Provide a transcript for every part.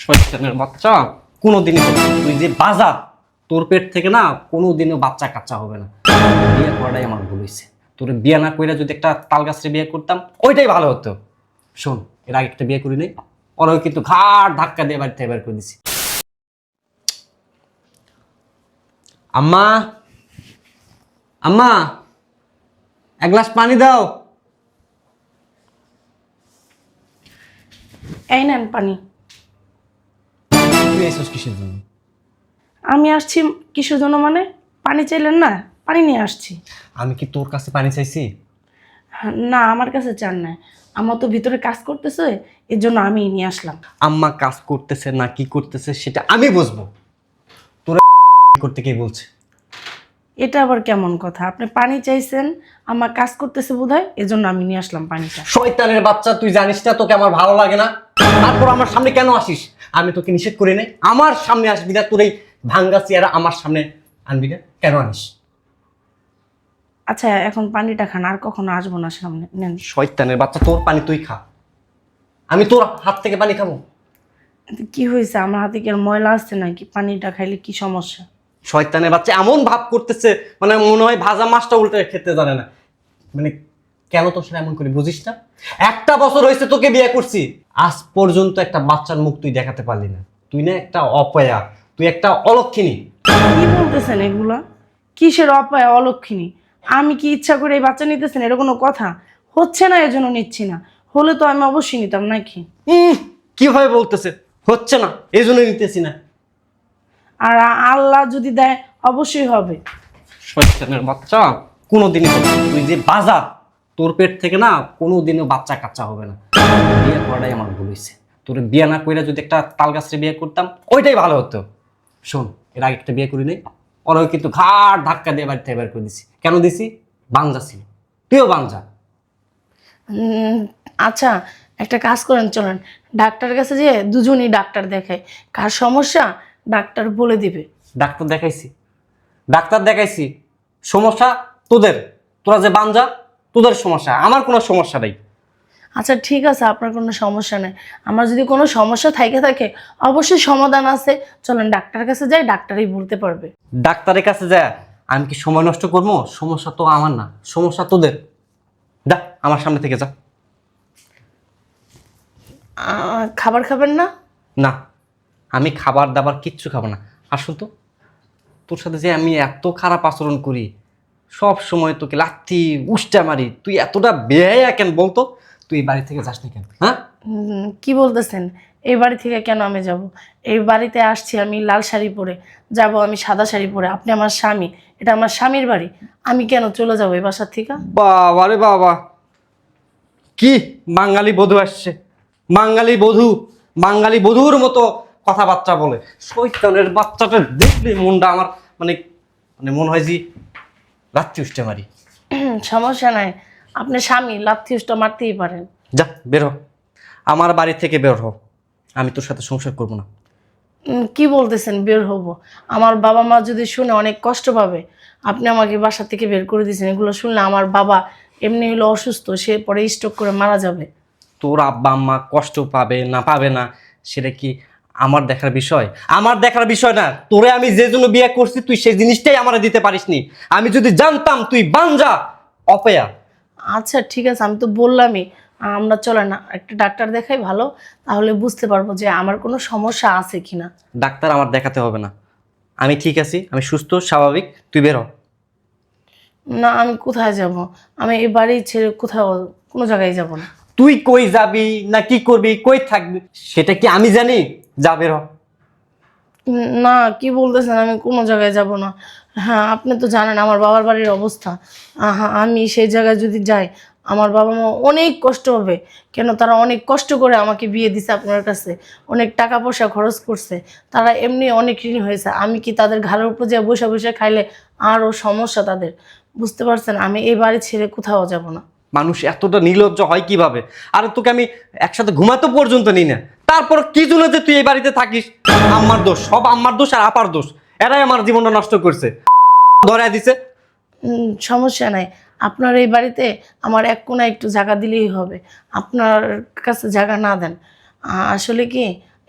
শয়তানের বাচ্চা, কোনোদিনই হবে না। তুই যে বাজা, তোর পেট থেকে না কোনোদিনও বাচ্চা কাচ্চা হবে না। বিয়ে করাটাই আমার ভুল হয়েছে। তোর বিয়ে না কইরা যদি একটা তাল গাছের বিয়ে করতাম ওইটাই ভালো হতো। শোন, এর আগে একটা বিয়ে করি নাই, ওরাও কিন্তু ঘাট ধাক্কা দিয়ে বাড়ি থেকে বের করে দিছি। আম্মা, আম্মা, এক গ্লাস পানি দাও। এই নেন পানি। তুই এসেছিস কিসের জন্য? আমি আসছি কিসের জন্য মানে? পানি চাইলেন না, পানি নিয়ে আসছি। আমি কি তোর কাছে পানি চাইছি? না, আমার কাছে চান না, আমার তো ভিতরে কাজ করতেছে, এর জন্য আমি নিয়ে আসলাম। আম্মা কাজ করতেছে না কি করতেছে সেটা আমি বুঝবো, তোর করতে কে বলছে? এটা আবার কেমন কথা? আপনি পানি চাইছেন, আমার কাজ করতেছে বোধহয়, এজন্য আমি নিয়ে আসলাম পানিটা। শয়তানের বাচ্চা, তুই জানিস না তোকে আমার ভালো লাগে না, তারপর আমার সামনে কেন আসিস? আমি তোকে নিষেধ করি নাই আমার সামনে আসবি না, তোর এই ভাঙ্গা চেয়ারা আমার সামনে আনবি না, কেন আনিস? আচ্ছা, এখন পানিটা খান, আর কখনো আসবো না সামনে। নেন। শয়তানের বাচ্চা, তোর পানি তুই খা, আমি তোর হাত থেকে পানি খাবো? কি হয়েছে? আমার হাতে কি আর ময়লা আসছে নাকি? পানিটা খাইলে কি সমস্যা? শয়তানের বাচ্চা এমন ভাব করতেছে মানে মনে হয় ভাজা মাছটা উল্টে খেতে জানে না। মানে কেন তোর সাথে এমন করি বুঝিস না? একটা বছর হয়েছে তোকে বিয়ে করছি, আজ পর্যন্ত একটা বাচ্চার মুখ তুই দেখাতে পারলি না। তুই না একটা অপয়া, তুই একটা অলক্ষিনী। কি বলতেছেন এগুলা? কিসের অপায় অলক্ষিনী? আমি কি ইচ্ছা করে এই বাচ্চা নিতেছেন? এটা কোনো কথা? হচ্ছে না এজন্য নিচ্ছি না, হলে তো আমি অবশ্যই নিতাম নাকি। কিভাবে বলতেছে হচ্ছে না এই জন্য নিতেছি না? আর আল্লাহ যদি দেয় অবশ্যই হবে। শয়তানের বাচ্চা, কোনোদিনই হবে না। তুই যে বাজা, তোর পেট থেকে না কোনোদিনও বাচ্চা কাচ্চা হবে না। বিয়ে করাটাই আমার ভুল হয়েছে। তোর বিয়ে না কইরা যদি একটা তাল গাছের বিয়ে করতাম ওইটাই ভালো হতো। শোন, এর আগে একটা বিয়ে করি নাই, ওরাও কিন্তু ঘাট ধাক্কা দিয়ে বাড়ি থেকে বের করে দিছি। কেন দিছি? বাঞ্জা ছিল, তুইও বাঞ্জা। উম, আচ্ছা, একটা কাজ করেন, চলেন ডাক্তারের কাছে যে দুজনই ডাক্তার দেখায়, কার সমস্যা ডাক্তার বলে দিবে। ডাক্তার দেখাইছি, ডাক্তার দেখাইছি, সমস্যা তোদের, তোরা যে বাঞ্জা, তোদের সমস্যা, আমার কোনো সমস্যা নেই। আচ্ছা ঠিক আছে, আপনার কোনো সমস্যা নেই, আমার যদি কোনো সমস্যা থাকে থাকে অবশ্যই সমাধান আছে। চলেন ডাক্তারের কাছে যাই, ডাক্তারই বলতে পারবে। ডাক্তারের কাছে যায় আমি কি সময় নষ্ট করবো? সমস্যা তো আমার না, সমস্যা তোদের। যা আমার সামনে থেকে যা। খাবার খাবেন না? না, আমি খাবার দাবার কিচ্ছু খাবো না। আসল তো তোর সাথে যে আমি এত খারাপ আচরণ করি, সব সময় তোকে লাথি উষ্টা মারি, তুই এতটা বেহায়া কেন বলতো? তুই এই বাড়ি থেকে যাস না কেন? হ্যাঁ, কি বলতেছেন? এই বাড়ি থেকে কেন আমি যাব? এই বাড়িতে আসছি আমি লাল শাড়ি পরে, যাব আমি সাদা শাড়ি পরে। আপনি আমার স্বামী, এটা আমার স্বামীর বাড়ি, আমি কেন চলে যাবো এই বাসার থেকে? বাবা রে বাবা, কি বাঙালি বধূ আসছে, বাঙালি বধূ, বাঙালি বধূর মতো কথাবার্তা বলে। শয়তানের বাচ্চাটা দেখলে মনটা আমার মানে মানে মনে হয় যে লাথি উষ্টা মারি। সমস্যা নাই, আপনি স্বামী, লাথি উষ্টা মারতেই পারেন। যা বের হ, আমার বাড়ি থেকে বের হ, আমি তোর সাথে সংসার করবো না। কি বলতেছেন বের হব? আমার বাবা মা যদি শুনে অনেক কষ্ট পাবে। আপনি আমাকে বাসা থেকে বের করে দিয়েছেন, এগুলো শুনলে আমার বাবা এমনি হলো অসুস্থ, সে পরে স্ট্রোক করে মারা যাবে। তোর আব্বা আম্মা কষ্ট পাবে না পাবে না সেটা কি আমার দেখার বিষয়? আমার দেখার বিষয় না। তোরে আমি যে জন্য বিয়ে করছি তুই সেই জিনিসটাই আমার দিতে পারিসনি। আমি যদি জানতাম তুই বাঞ্জা অপয়া। আচ্ছা ঠিক আছে, আমি তো বললামই, আমরা চলে না একটা ডাক্তার দেখাই ভালো, তাহলে বুঝতে পারবো যে আমার কোনো সমস্যা আছে কিনা। ডাক্তার আমার দেখাতে হবে না, আমি ঠিক আছি, আমি সুস্থ স্বাভাবিক, তুই বের হ। না, আমি কোথায় যাব? আমি এই বাড়ি ছেড়ে কোথাও কোনো জায়গায় যাব না। তুই কই যাবি না কি করবি কই থাকবি সেটা কি আমি জানি? যা বের হ। না, কি বলতেছেন? আমি কোনো জায়গায় যাব না। হ্যাঁ, আপনি তো জানেন আমার বাবার বাড়ির অবস্থা। আমি সেই জায়গায় যদি যাই, আমার বাবা মা অনেক কষ্ট হবে। কেন, তারা অনেক কষ্ট করে আমাকে বিয়ে দিছে আপনার কাছে, অনেক টাকা পয়সা খরচ করছে, তারা এমনি অনেক ঋণ হয়েছে। আমি কি তাদের ঘাড়ের উপর যে বসে বসে খাইলে আরও সমস্যা তাদের? বুঝতে পারছেন, আমি এই বাড়ি ছেড়ে কোথাও যাব না। মানুষ এতটা নির্লজ্জ হয় কিভাবে? আর তোকে আমি একসাথে ঘুমাতে পর্যন্ত নিই না, তারপর কি জন্য যে তুই এই বাড়িতে থাকিস? আমার দোষ, সব আমার দোষ আর আপার দোষ, এরাই আমার জীবনটা নষ্ট করছে, ধরায় দিছে। সমস্যা নাই, আপনার এই বাড়িতে আমার এক কোণা একটু জায়গা দিলেই হবে। আপনার কাছে জায়গা না দেন, আসলে কি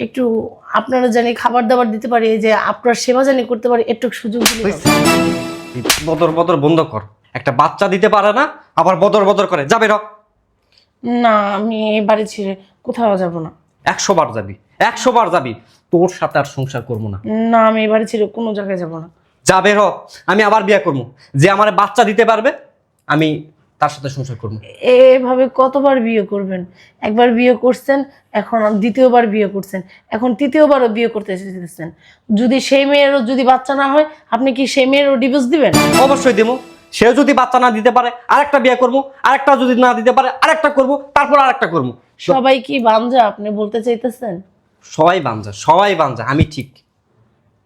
একটু আপনারা জানি খাবার দাবার দিতে পারি, এই যে আপনার সেবা জানি করতে পারি, একটু সুযোগ দিলে হবে। বদর বদর বন্ধ কর। একটা বাচ্চা দিতে পারে না, আবার বদর বদর করে। যাবে র। না, আমি এই বাড়ি ছেড়ে কোথাও যাব না। 100 বার যাবি, 100 বার যাবি। তোর সাথে আর সংসার করবো না। না, আমি এই বাড়ি ছেড়ে কোনো জায়গায় যাব না। যাবে র। আমি আবার বিয়ে করবো। যে আমার বাচ্চা দিতে পারবে আমি তার সাথে সংসার করবো। এভাবে কতবার বিয়ে করবেন? একবার বিয়ে করছেন, এখন দ্বিতীয়বার বিয়ে করছেন, এখন তৃতীয়বারও বিয়ে করতে চাইতেছেন। যদি সেই মেয়েরও যদি বাচ্চা না হয়, আপনি কি সেই মেয়েরও ডিভোর্স দিবেন? অবশ্যই দেবো। সেও যদি বাচ্চা না দিতে পারে আরেকটা বিয়ে করবো, আরেকটা যদি না দিতে পারে আরেকটা করবো, তারপর আরেকটা করবো। সবাই কি বাঞ্জা আপনি বলতে চাইতেছেন? সবাই বাঞ্জা, সবাই বাঞ্জা, আমি ঠিক।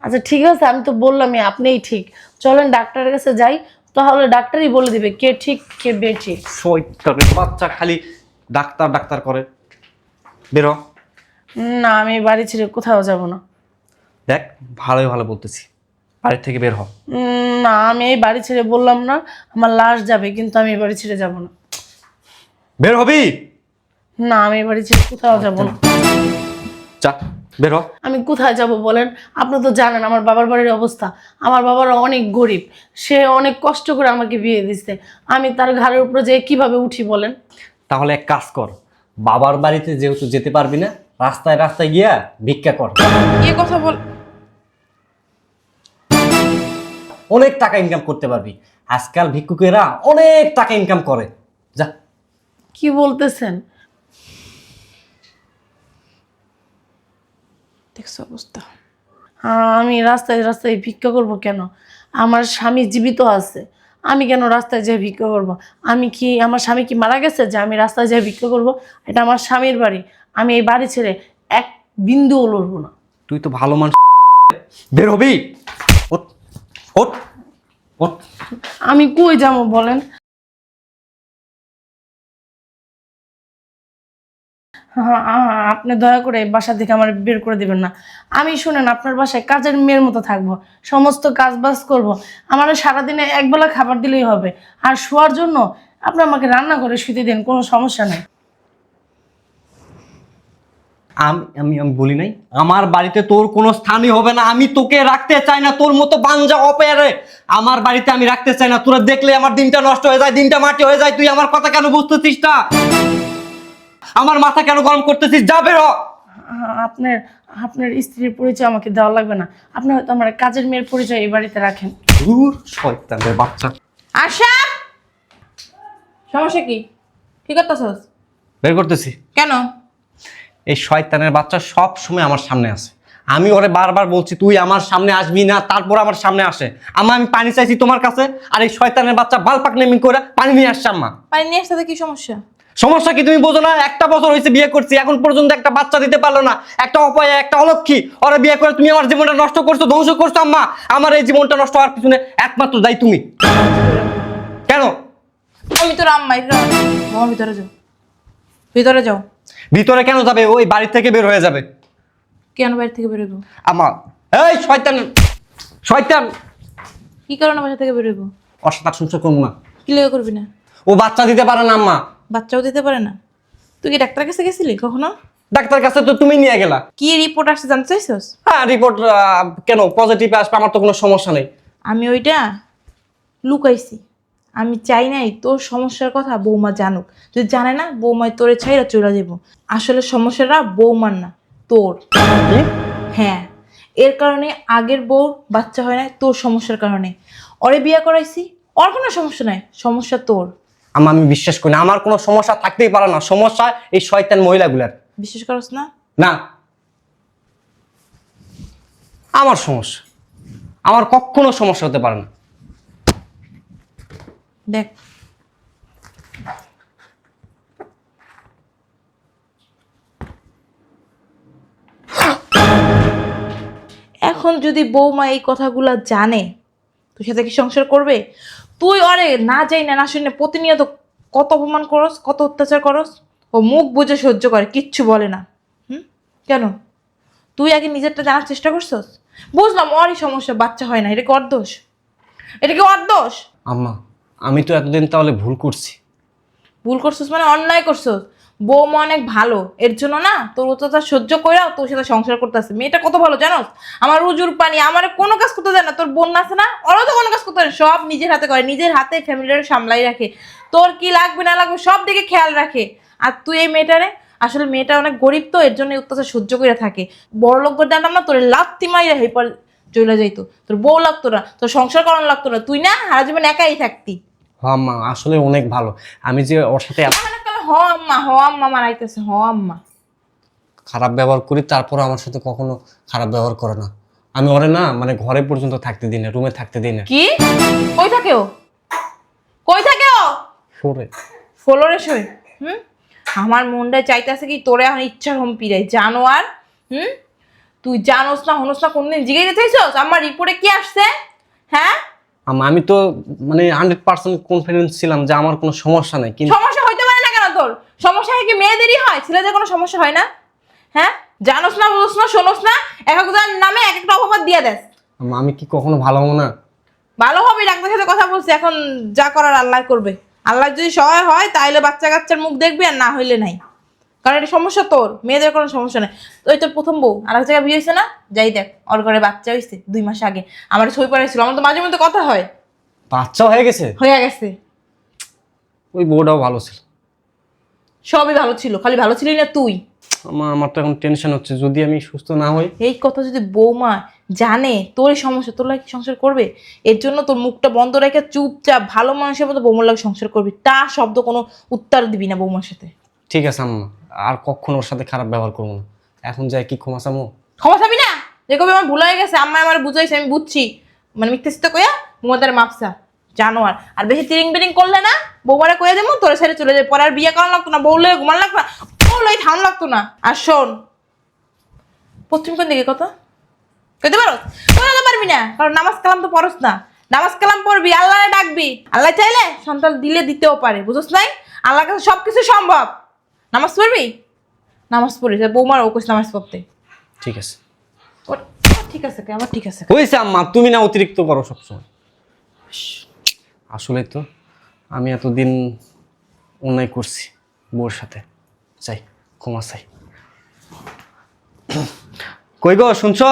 আচ্ছা ঠিক আছে, আমি তো বললামই আপনিই ঠিক। চলেন ডাক্তারের কাছে যাই, তাহলে ডাক্তারই বলে দিবে কে ঠিক কে বেঠিক। শয়তানের বাচ্চা খালি ডাক্তার ডাক্তার করে। বেরো। না, আমি এই বাড়ি ছেড়ে কোথাও যাব না। দেখ, ভালোই ভালো বলতেছি, বাড়ির থেকে বের হ। না, আমি এই বাড়ি ছেড়ে বললাম না, আমার লাশ যাবে, কিন্তু আমি এই বাড়ি ছেড়ে যাব না। বের হবি? না, আমি এই বাড়ি ছেড়ে কোথাও যাব না। যা, বের হ। আমি কোথায় যাব বলেন? আপনি তো জানেন আমার বাবার বাড়ির অবস্থা। আমার বাবার অনেক গরিব, সে অনেক কষ্ট করে আমাকে বিয়ে দিচ্ছে। আমি তার ঘাড়ের উপরে যেয়ে কিভাবে উঠি বলেন? তাহলে এক কাজ কর, বাবার বাড়িতে যেহেতু যেতে পারবি না, রাস্তায় রাস্তায় গিয়া ভিক্ষা কর। এ কথা বল। অনেক টাকা ইনকাম করতে পারবি। আজকাল ভিক্ষুকেরা অনেক টাকা ইনকাম করে। যা। কি বলতেছেন? দেখছো অবস্থা। আমি রাস্তায় রাস্তায় ভিক্ষা করব কেন? আমার স্বামী জীবিত আছে, আমি কেন রাস্তায় যেয়ে ভিক্ষা করব? আমি কি, আমার স্বামী কি মারা গেছে যে আমি রাস্তায় যেয়ে ভিক্ষা করব? এটা আমার স্বামীর বাড়ি, আমি এই বাড়ি ছেড়ে এক বিন্দুও লড়বো না। তুই তো ভালো মানুষ। বের হবি? ওঠ, ওঠ, ওঠ। আমি কই যাবো বলেন? আপনি দয়া করে এই বাসা থেকে আমার বের করে দিবেন না। আমি শুনেন আপনার বাসায় কাজের মেয়ের মতো থাকবো, সমস্ত কাজ বাজ করবো। আমার সারাদিনে একবেলা খাবার দিলেই হবে, আর শোয়ার জন্য আপনি আমাকে রান্না করে শুতে দিন, কোনো সমস্যা নেই। আমি আমি আমি বলি নাই আমার বাড়িতে তোর কোনো স্থানই হবে না। আমি তোকে রাখতে চাই না, তোর মতো বাঞ্জা অপেয়ারে আমার বাড়িতে আমি রাখতে চাই না। তোরা দেখলে আমার দিনটা নষ্ট হয়ে যায়, দিনটা মাটি হয়ে যায়। তুই আমার কথা কেন বুঝতেছিস না? আমার মাথা কেন গরম করতেছিস? যা বের হ। আপনার আপনার স্ত্রীর পরিচয় আমাকে দেওয়া লাগবে না। আপনি হয়তো আমার কাজের মেয়ের পরিচয় এই বাড়িতে রাখেন। দূর শয়তানের বাচ্চা। আশা, সমস্যা কি? কি করতেছস? বের করতেছি। কেন? এই শয়তানের বাচ্চা সব সময় আমার সামনে আসে। আমি ওরে বারবার বলছি তুই আমার সামনে আসবি না, তারপর আমার সামনে আসে। আমি পানি চাইছি তোমার কাছে, আর এই শয়তানের বাচ্চা বালপাক নেমিং করে পানি নিয়ে আসছে। আম্মা, পানি নিয়ে আসতে কি সমস্যা? সমস্যা কি তুমি বোঝো না? একটা বছর হয়েছে বিয়ে করছি, এখন পর্যন্ত একটা বাচ্চা দিতে পারলো না। একটা অপয়া, একটা অলক্ষী, ওরা বিয়ে করে তুমি আমার জীবনটা নষ্ট করছো, ধ্বংস করছো। আম্মা, আমার এই জীবনটা নষ্ট হওয়ার পিছনে একমাত্র দায়ী তুমি। কেন? আমি তোর আম্মাই। বাবা, ভিতরে যাও, ভিতরে যাও। ভিতরে কেন যাবে? ওই বাড়ি থেকে বের হয়ে যাবে। কেন বাইরে থেকে বেরোবো? আমার এই শয়তান, শয়তান কি কারণে বাসা থেকে বেরোবো? ওর সাথে আর সংসার করবো না। কি লেগে করবি না? ও বাচ্চা দিতে পারে না আম্মা। বাচ্চাও দিতে পারে না? তুই কি ডাক্তার কাছে গেছিলি কখনো? ডাক্তার কাছে তো তুমি নিয়ে গেলা। কি রিপোর্ট আসছে জানতে চাইছস? হ্যাঁ, রিপোর্ট কেন পজিটিভ আসবে? আমার তো কোনো সমস্যা নেই। আমি ওইটা লুকাইছি। আমি চাই নাই তোর সমস্যার কথা বৌমা জানুক। যদি জানে না, বৌমায় তোরে ছাইরা চলে যাবো। আসলে সমস্যাটা বৌমার না, তোর। কি? হ্যাঁ, এর কারণে আগের বউর বাচ্চা হয় না, তোর সমস্যার কারণে। ওরে বিয়ে করাইছি, ওর কোনো সমস্যা নাই, সমস্যা তোর। আম্মা, আমি বিশ্বাস করি না। আমার কোনো সমস্যা থাকতেই পারে না। সমস্যা এই শয়তান মহিলাগুলার। বিশ্বাস করস না? না, আমার সমস্যা। আমার কখনো সমস্যা হতে পারে না। দেখ, এখন যদি বৌমা এই কথাগুলা জানে, তোর সাথে কি সংসার করবে? তুই অরে না যাই না শুনে প্রতিনিয়ত কত অপমান করস, কত অত্যাচার করস। ও মুখ বুঝে সহ্য করে, কিচ্ছু বলে না। কেন? তুই আগে নিজেরটা জানার চেষ্টা করছস? বুঝলাম ওরই সমস্যা, বাচ্চা হয় না, এটা কি ওর দোষ? এটা কি ওর দোষ? আম্মা, আমি তো এতদিন তাহলে ভুল করছি। ভুল করছস মানে অন্যায় করছস। বৌমা অনেক ভালো, এর জন্য না তোর অত্যাচার সহ্য কইরাও তোর সাথে সংসার করতেছে। মেয়েটা কত ভালো জানোস, আমার উজুর পানি, আমার কোনো কাজ করতে দেয় না। তোর বোন আছে না, ওরাও তো কোনো কাজ করতে দেয় না, সব নিজের হাতে করে, নিজের হাতে ফ্যামিলির সামলাই রাখে। তোর কি লাগবে না লাগবে সব দিকে খেয়াল রাখে। আর তুই এই মেয়েটারে, আসলে মেয়েটা অনেক গরিব তো, এর জন্য অত্যাচার সহ্য করে থাকে। বড় লোক জানতাম না তোর লাত্তি মাইরা হেপর চলে যাইতো, তোর বউ লাগতো না, তোর সংসার করানো লাগতো না, তুই না সারা জীবন একাই থাকতি। হ্যাঁ আম্মা আসলে অনেক ভালো। আমি যে ওর সাথে এত হ আম্মা, হ আম্মা মারাইতেছে, হ আম্মা। খারাপ ব্যবহার করি, তারপরে আমার সাথে কখনো খারাপ ব্যবহার করে না। আমি ওরে না মানে ঘরে পর্যন্ত থাকতে দিই না, রুমে থাকতে দিই না। কি কই থাকে ও, কই থাকে ও? সরে ফ্লোরে শুয়ে। আমার মনটা চাইতেছে কি তোরে এখন ইচ্ছার হোম পিরাই জানোয়ার। তুই জানোস না হনোস না, কোনদিন জিগাইতে চাইছস আমার রিপোর্টে কি আসছে? হ্যাঁ আম্মা আমি তো মানে 100% কনফিডেন্স ছিলাম যে আমার কোনো সমস্যা নাই, কিন্তু সমস্যা হইতে পারে না কেন তোর? সমস্যা কি মেয়েদেরই হয়, ছেলেদের কোনো সমস্যা হয় না? হ্যাঁ জানোস না, বুঝোস না, শোনোস না, এক একজনের নামে এক একটা অপবাদ দিয়ে দেস। আম্মা আমি কি কখনো ভালো হবো না? ভালো হবে, ডাক্তারের সাথে কথা বলছি, এখন যা করার আল্লাহ করবে। আল্লাহ যদি সহায় হয় তাহলে বাচ্চা কাচ্চার মুখ দেখবি, আর না হইলে নাই। কারণ এটা সমস্যা তোর, মেয়েদের কোনো সমস্যা নেই। ওই তোর প্রথম বউ আর এক জায়গায় বিয়ে হয়েছে না, যাই দেখ ওর ঘরে বাচ্চা হয়েছে 2 মাস আগে, আমার ছবি পড়াইছিল, আমার তো মাঝে মধ্যে কথা হয়। বাচ্চা হয়ে গেছে? হয়ে গেছে। ওই বউটাও ভালো ছিল। সবই ভালো ছিল, খালি ভালো ছিলি না তুই। আমার তো এখন টেনশন হচ্ছে, যদি আমি সুস্থ না হই। এই কথা যদি বৌমা জানে তোর এই সমস্যা, তোর লাগে সংসার করবে? এর জন্য তোর মুখটা বন্ধ রেখে চুপচাপ ভালো মানুষের মতো বৌমার লাগে সংসার করবি, তা শব্দ কোনো উত্তর দিবি না বৌমার সাথে। ঠিক আছে আম্মা, আর কখনো ওর সাথে খারাপ ব্যবহার করবো না। এখন যাই কি ক্ষমা চামো? ক্ষমা চাবি না, যে কবি আমার ভুল হয়ে গেছে, আম্মা আমার বুঝাইছে, আমি বুঝছি, মানে মিথ্যে চিত্ত কইয়া বৌমাদের মাপসা জানোয়ার। আর বেশি তিরিং বিরিং করলে না বৌমারে কইয়া দেবো তোর ছেড়ে চলে যাবে, পরে আর বিয়ে করানো লাগতো না, বউলে ঘুমান লাগতো না, বউলে ঠান লাগতো না। আর শোন, পশ্চিম কোন দিকে কত কইতে পারো? তো পারবি না, কারণ নামাজ কালাম তো পড়স না। নামাজ কালাম পড়বি, আল্লাহরে ডাকবি, আল্লাহ চাইলে সন্তান দিলে দিতেও পারে, বুঝছ নাই? আল্লাহর কাছে সবকিছু সম্ভব। নামাজ পড়বি, নামাজ পড়িস, বৌমার ও কইস নামাজ পড়তে। ঠিক আছে। ঠিক আছে আমার ঠিক আছে। হয়েছে আম্মা, তুমি না অতিরিক্ত করো সবসময়। আসলে তো আমি এতদিন অন্যায় করছি বউর সাথে, চাই ক্ষমা চাই। কই গো শুনছো?